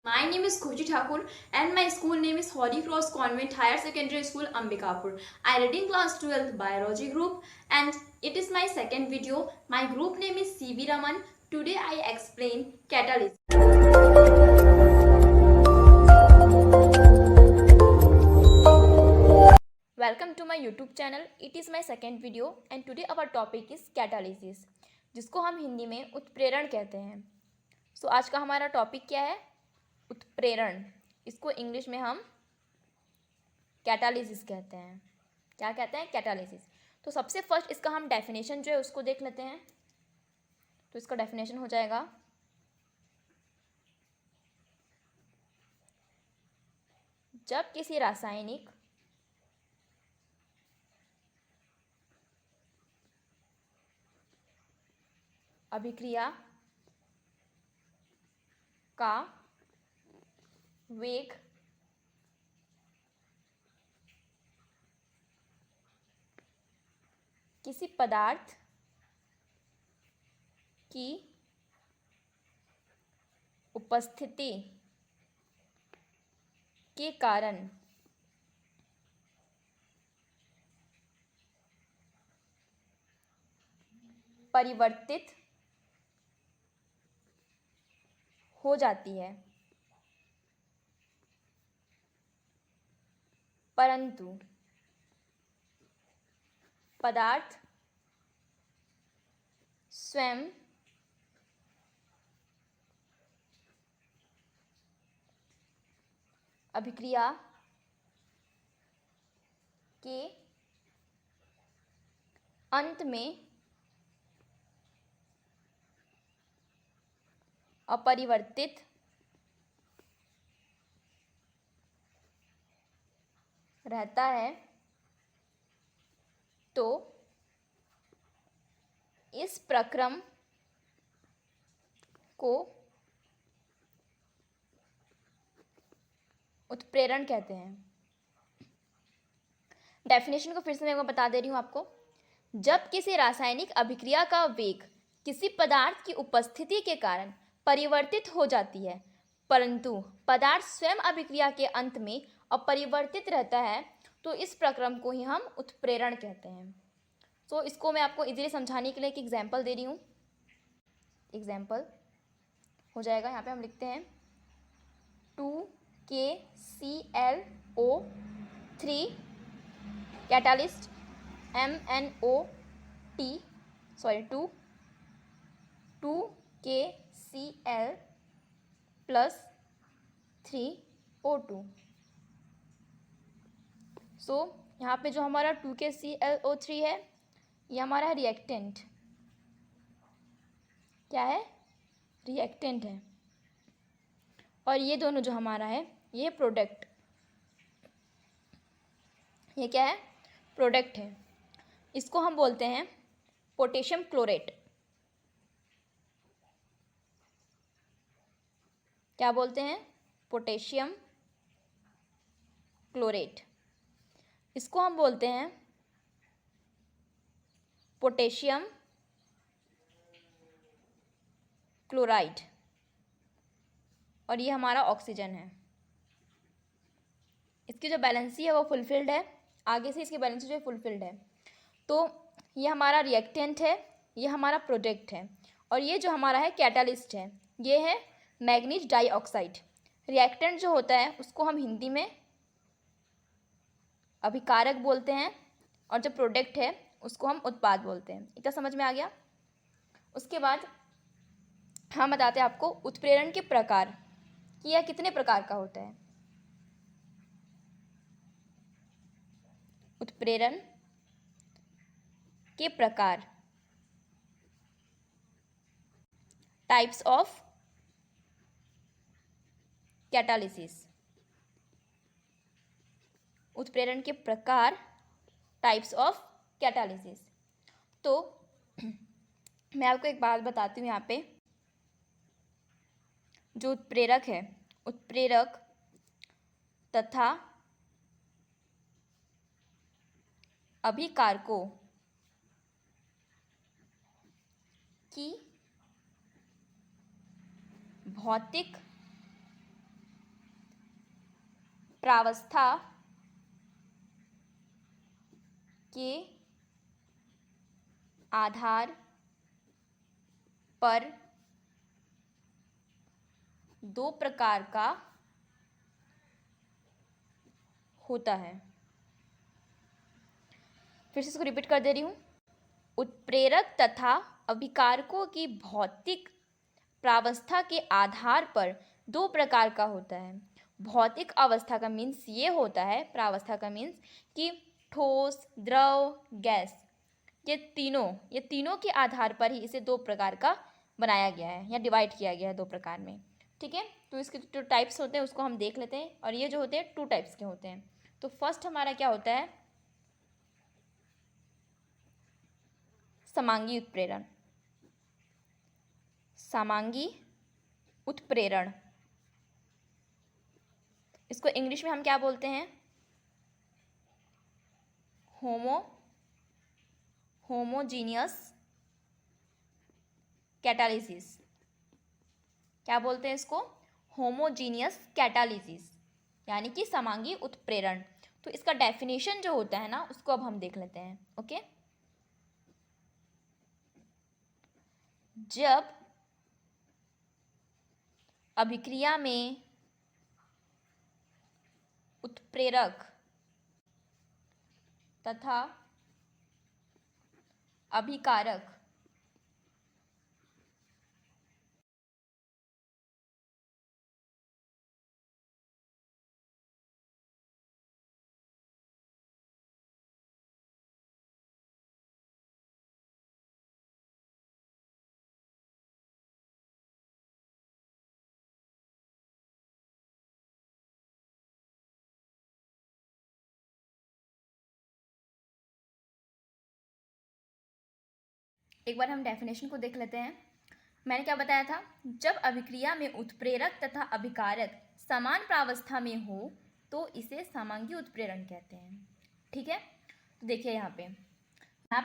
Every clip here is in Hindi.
My name is Khushi Thakur and my school name is Holy Cross Convent Higher Secondary School, Ambikapur. I read in class 12th Biology group and it is my second video. My group name is CV Raman. Today I explain catalysis. Welcome to my YouTube channel. It is my second video and today our topic is catalysis, जिसको हम हिंदी में उत्प्रेरण कहते हैं. So आज का हमारा टॉपिक क्या है? उत्प्रेरण. इसको इंग्लिश में हम कैटालिसिस कहते हैं. क्या कहते हैं? कैटालिसिस. तो सबसे फर्स्ट इसका हम डेफिनेशन जो है उसको देख लेते हैं. तो इसका डेफिनेशन हो जाएगा, जब किसी रासायनिक अभिक्रिया का वेग किसी पदार्थ की उपस्थिति के कारण परिवर्तित हो जाती है, परंतु पदार्थ स्वयं अभिक्रिया के अंत में अपरिवर्तित रहता है, तो इस प्रक्रम को उत्प्रेरण कहते हैं. डेफिनेशन को फिर से मैं बता दे रही हूँ आपको. जब किसी रासायनिक अभिक्रिया का वेग किसी पदार्थ की उपस्थिति के कारण परिवर्तित हो जाती है, परंतु पदार्थ स्वयं अभिक्रिया के अंत में अपरिवर्तित रहता है, तो इस प्रक्रम को ही हम उत्प्रेरण कहते हैं. तो इसको मैं आपको इजीली समझाने के लिए एक एग्जाम्पल दे रही हूँ. एग्जाम्पल हो जाएगा, यहाँ पे हम लिखते हैं 2KClO3 कैटालिस्ट2KCl प्लस 3O2. सो यहाँ पे जो हमारा 2KClO3 है, ये हमारा है रिएक्टेंट. क्या है? रिएक्टेंट है. और ये दोनों जो हमारा है, ये प्रोडक्ट. ये क्या है? प्रोडक्ट है. इसको हम बोलते हैं पोटेशियम क्लोरेट. क्या बोलते हैं? Potassium chlorate. इसको हम बोलते हैं पोटेशियम क्लोराइड. और ये हमारा ऑक्सीजन है. इसकी जो बैलेंसी है वो फुलफिल्ड है. आगे से इसकी बैलेंसी जो है फुलफिल्ड है. तो ये हमारा रिएक्टेंट है, ये हमारा प्रोडक्ट है, और ये जो हमारा है कैटालिस्ट है, ये है मैग्नीज डाइऑक्साइड. रिएक्टेंट जो होता है उसको हम हिंदी में अभिकारक बोलते हैं, और जो प्रोडक्ट है उसको हम उत्पाद बोलते हैं. इतना समझ में आ गया? उसके बाद हम बताते हैं आपको उत्प्रेरण के प्रकार कि यह कितने प्रकार का होता है. उत्प्रेरण के प्रकार, टाइप्स ऑफ कैटालिसिस. उत्प्रेरण के प्रकार, टाइप्स ऑफ कैटालिसिस. तो मैं आपको एक बात बताती हूँ. यहाँ पे जो उत्प्रेरक है, उत्प्रेरक तथा अभिकारकों की भौतिक प्रावस्था के आधार पर दो प्रकार का होता है। फिर से इसको रिपीट कर दे रही हूँ। उत्प्रेरक तथा अभिकारकों की भौतिक प्रावस्था के आधार पर दो प्रकार का होता है। भौतिक अवस्था का मीन्स ये होता है, प्रावस्था का मीन्स कि ठोस, द्रव, गैस, ये तीनों के आधार पर ही इसे दो प्रकार का बनाया गया है या डिवाइड किया गया है दो प्रकार में। ठीक है, तो इसके जो टाइप्स होते हैं उसको हम देख लेते हैं, और ये जो होते हैं 2 टाइप्स के होते हैं। तो फर्स्ट हमारा क्या होता है, समांगी उत्प्रेरण। समांगी उत्प्रेरण, इसको इंग्लिश में हम क्या बोलते हैं, होमोजीनियस कैटालिसिस। क्या बोलते हैं इसको, होमोजीनियस कैटालिसिस, यानी कि समांगी उत्प्रेरण। तो इसका डेफिनेशन जो होता है ना, उसको अब हम देख लेते हैं। ओके, जब अभिक्रिया में उत्प्रेरक तथा अभिकारक एक बार हम डेफिनेशन को देख लेते हैं। मैंने क्या बताया था, जब अभिक्रिया में उत्प्रेरक तथा अभिकारक समान प्रावस्था में हो तो इसे समांगी उत्प्रेरण कहते हैं। ठीक है, तो देखिए यहाँ पे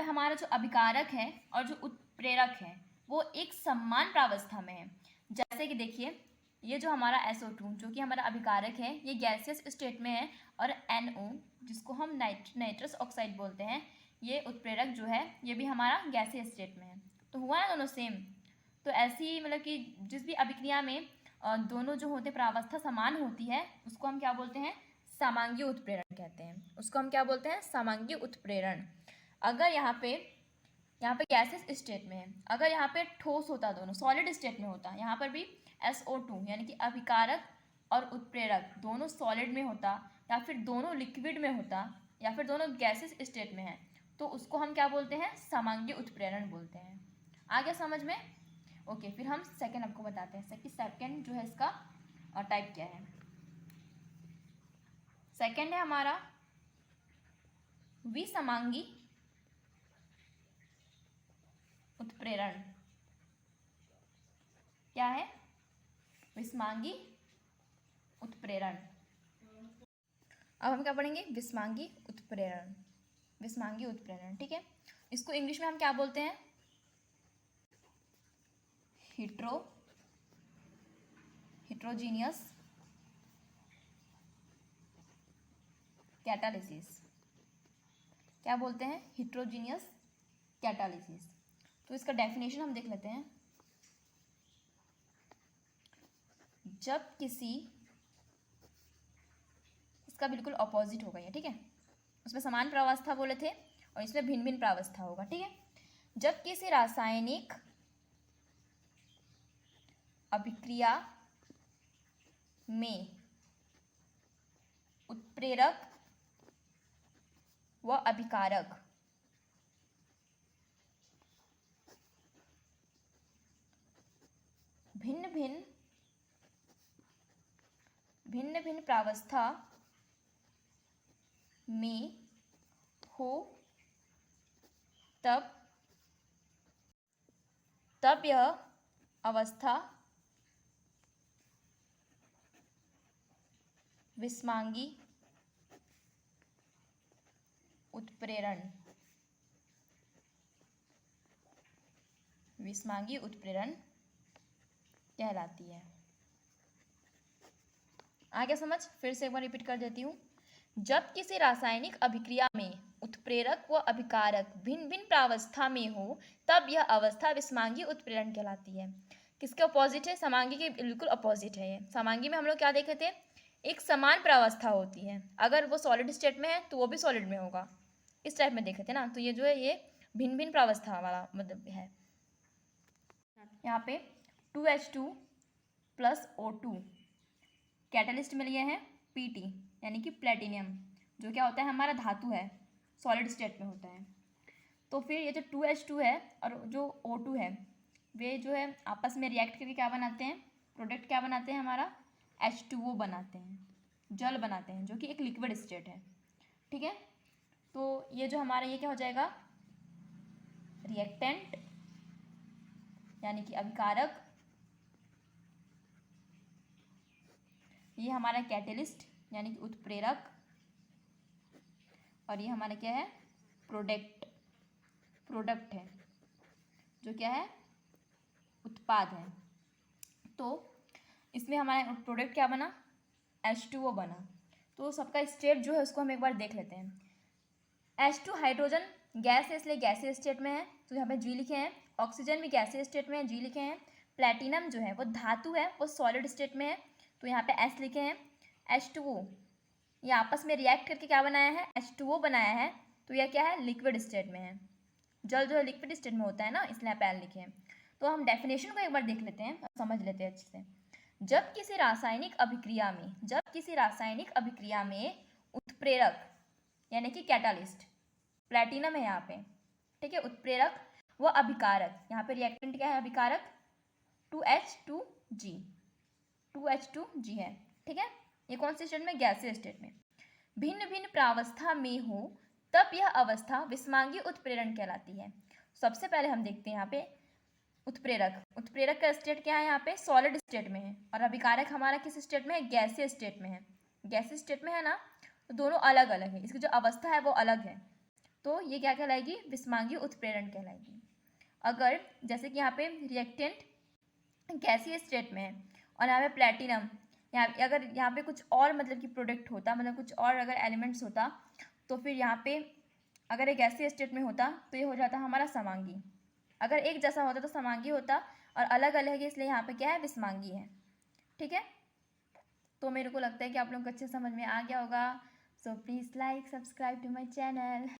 हमारा जो अभिकारक है और जो उत्प्रेरक है वो एक समान प्रावस्था में है। जैसे कि देखिए, ये जो हमारा SO2 जो कि हमारा अभिकारक है, ये गैसियस स्टेट में है, और NO जिसको हम नाइट्रस ऑक्साइड बोलते हैं, ये उत्प्रेरक जो है ये भी हमारा गैसीय स्टेट में है। तो हुआ ना दोनों सेम। तो ऐसी मतलब कि जिस भी अभिक्रिया में दोनों जो होते प्रावस्था समान होती है उसको हम क्या बोलते हैं, समांगी उत्प्रेरण कहते हैं। उसको हम क्या बोलते हैं, समांगी उत्प्रेरण। अगर यहाँ पे गैसेस स्टेट में है, अगर यहाँ पे ठोस होता, दोनों सॉलिड स्टेट में होता, यहाँ पर भी SO2 यानी कि अभिकारक और उत्प्रेरक दोनों सॉलिड में होता, या फिर दोनों लिक्विड में होता, या फिर दोनों गैसेस स्टेट में है, तो उसको हम क्या बोलते हैं, समांगी उत्प्रेरण बोलते हैं। आ गया समझ में? ओके, फिर हम सेकंड आपको बताते हैं कि सेकंड जो है इसका टाइप क्या है। सेकंड है हमारा विसमांगी उत्प्रेरण। क्या है, विसमांगी उत्प्रेरण। अब हम क्या पढ़ेंगे, विसमांगी उत्प्रेरण। विसमांगी उत्प्रेरण, ठीक है, इसको इंग्लिश में हम क्या बोलते हैं, हिट्रोजीनियस कैटालिसिस। क्या बोलते हैं, हिट्रोजीनियस कैटालिसिस। तो इसका डेफिनेशन हम देख लेते हैं। जब किसी, इसका बिल्कुल अपोजिट होगा ये, ठीक है, उसमें समान प्रावस्था बोले थे और इसमें भिन्न भिन्न प्रावस्था होगा। ठीक है, जब किसी रासायनिक अभिक्रिया में उत्प्रेरक व अभिकारक भिन्न भिन्न प्रावस्था में हो तब यह अवस्था विसमांगी उत्प्रेरण कहलाती है। आगे समझ, फिर से एक बार रिपीट कर देती हूँ। जब किसी रासायनिक अभिक्रिया में उत्प्रेरक व अभिकारक भिन्न भिन्न प्रावस्था में हो, तब यह अवस्था विषमांगी उत्प्रेरण कहलाती है। किसके अपोजिट है? समांगी के बिल्कुल अपोजिट है ये। समांगी में हम लोग क्या देखे थे? एक समान प्रावस्था होती है, अगर वो सॉलिड स्टेट में है तो वो भी सॉलिड में होगा, इस टाइप में देखे थे ना। तो ये जो है ये भिन्न भिन्न प्रावस्था वाला मतलब है। यहाँ पे 2H2 प्लस O2 कैटलिस्ट में लिए हैं Pt यानी कि प्लेटिनियम, जो क्या होता है हमारा धातु है, सॉलिड स्टेट में होता है। तो फिर ये जो 2H2 है और जो O2 है, वे जो है आपस में रिएक्ट करके क्या बनाते हैं? प्रोडक्ट क्या बनाते हैं? हमारा H2O बनाते हैं, जल बनाते हैं, जो कि एक लिक्विड स्टेट है। ठीक है, तो ये जो हमारा ये क्या हो जाएगा? रिएक्टेंट यानी कि अभिकारक, ये हमारा कैटेलिस्ट यानी कि उत्प्रेरक, और ये हमारा क्या है? प्रोडक्ट है, जो क्या है? उत्पाद है। तो इसमें हमारा प्रोडक्ट क्या बना? H2O बना। तो सबका स्टेट जो है उसको हम एक बार देख लेते हैं। H2 हाइड्रोजन गैस है, इसलिए गैसीय स्टेट में है, तो यहाँ पे G लिखे हैं। ऑक्सीजन भी गैसीय स्टेट में है, G लिखे हैं। प्लेटिनम जो है वो धातु है, वो सॉलिड स्टेट में है, तो यहाँ पे S लिखे हैं। H2O ये आपस में रिएक्ट करके क्या बनाया है? H2O बनाया है, तो यह क्या है? लिक्विड स्टेट में है। जल जो है लिक्विड स्टेट में होता है ना, इसलिए यहाँ पे L लिखे हैं। तो हम डेफिनेशन को एक बार देख लेते हैं, समझ लेते हैं अच्छे से। जब किसी रासायनिक अभिक्रिया में उत्प्रेरक यानी कि कैटालिस्ट, प्लेटिनम है यहाँ पे, ठीक है, उत्प्रेरक व अभिकारक, यहाँ पे रिएक्टेंट क्या है? अभिकारक 2H2G है। ठीक है, ये कौन से स्टेट में? गैसीय स्टेट में। भिन्न भिन्न प्रावस्था में हो, तब यह अवस्था विषमांगी उत्प्रेरण कहलाती है। सबसे पहले हम देखते हैं यहाँ पे उत्प्रेरक का स्टेट क्या है? यहाँ पे सॉलिड स्टेट में है, और अभिकारक हमारा किस स्टेट में है? गैसीय स्टेट में है। गैसीय स्टेट में है ना, तो दोनों अलग अलग है, इसकी जो अवस्था है वो अलग है, तो ये क्या कहलाएगी? विषमांगी उत्प्रेरण कहलाएगी। अगर जैसे कि यहाँ पे रिएक्टेंट गैसीय स्टेट में है और यहाँ पे प्लेटिनम, अगर यहाँ पे कुछ और मतलब कि प्रोडक्ट होता, मतलब कुछ और अगर एलिमेंट्स होता, तो फिर यहाँ पे अगर एक गैसीय स्टेट में होता तो ये हो जाता हमारा समांगी। अगर एक जैसा होता तो समांगी होता, और अलग अलग है इसलिए यहाँ पे क्या है? विषमांगी है। ठीक है, तो मेरे को लगता है कि आप लोग को अच्छे समझ में आ गया होगा। So please like subscribe to my channel.